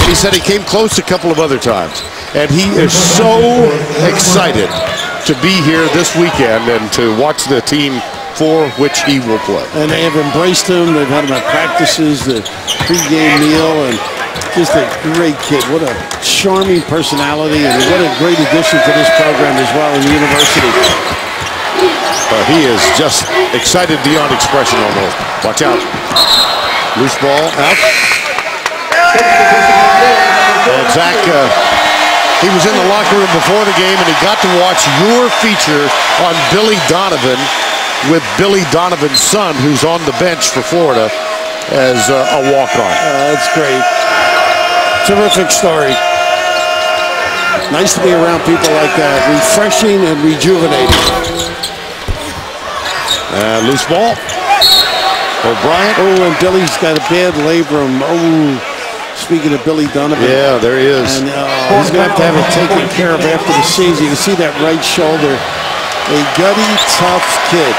He said he came close a couple of other times. And he is so excited to be here this weekend and to watch the team for which he will play. And they have embraced him. They've had him at practices, the pregame meal, and just a great kid. What a charming personality, and what a great addition to this program as well in the university. He is just excited beyond expression almost. Watch out. Loose ball out. And Zach, he was in the locker room before the game, and he got to watch your feature on Billy Donovan with Billy Donovan's son, who's on the bench for Florida as a walk-on. That's great. Terrific story. Nice to be around people like that. Refreshing and rejuvenating. Loose ball. O'Brien. Oh, and Billy's got a bad labrum. Oh, speaking of Billy Donovan. Yeah, there he is. And he's going to have it taken care of after the season. You can see that right shoulder. A gutty, tough kid.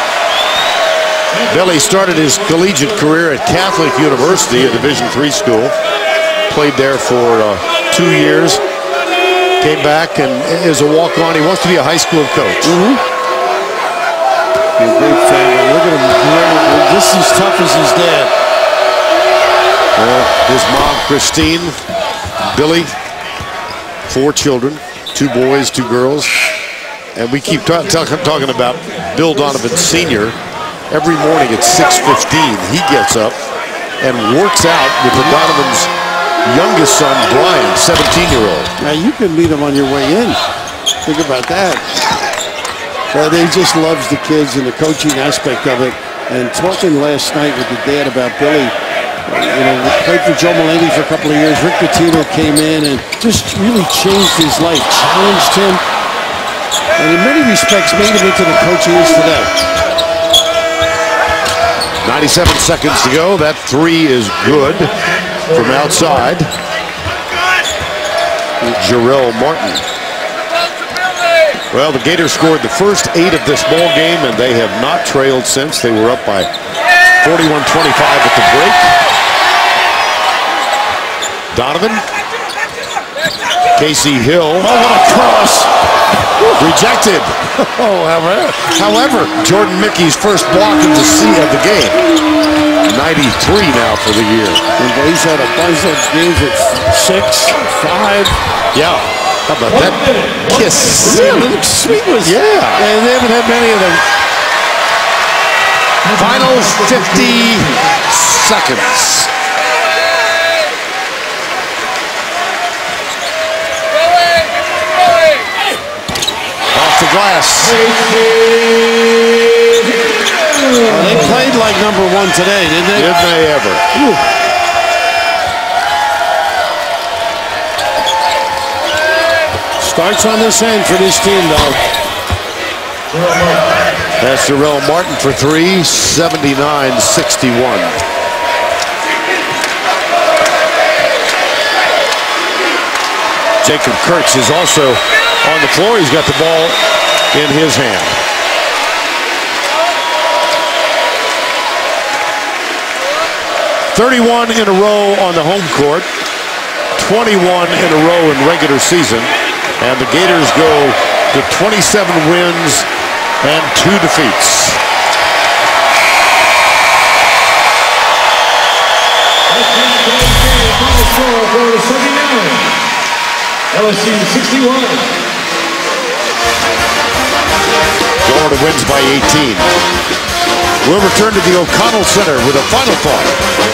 Billy started his collegiate career at Catholic University, a Division III school. Played there for 2 years. Came back and is a walk-on. He wants to be a high school coach. A great family. Look at him. Just as tough as his dad. His mom, Christine, Billy, 4 children, 2 boys, 2 girls. And we keep talking about Bill Donovan Sr. Every morning at 6:15, he gets up and works out with the Donovan's youngest son, Brian, 17-year-old. Now, you can meet him on your way in. Think about that. He just loves the kids and the coaching aspect of it. And talking last night with the dad about Billy, played for Joe Mulaney for a couple of years. Rick Pitino came in and just really changed his life, challenged him, and in many respects made him into the coach he is today. 97 seconds to go. That 3 is good from outside. Jarrell Martin. Well, the Gators scored the first 8 of this ball game, and they have not trailed since. They were up by 41-25 at the break. Donovan. Casey Hill. Oh, what a cross. Rejected. However, Jordan Mickey's first block of the game. 93 now for the year. And he's had a bunch of games at 6, 5. Yeah. How about that kiss? Yeah, it looks sweet. Yeah. And they haven't had many of them. Final 50 seconds. Off the glass. They played like number 1 today, didn't they? Did they ever? Whew. Starts on this end for this team, though. That's Jarrell Martin for 3, 79-61. Jacob Kurtz is also on the floor. He's got the ball in his hand. "31 in a row on the home court, 21 in a row in regular season, and the Gators go to 27 wins and 2 defeats. Florida 79. LSU 61. Florida wins by 18. We'll return to the O'Connell Center with a final thought.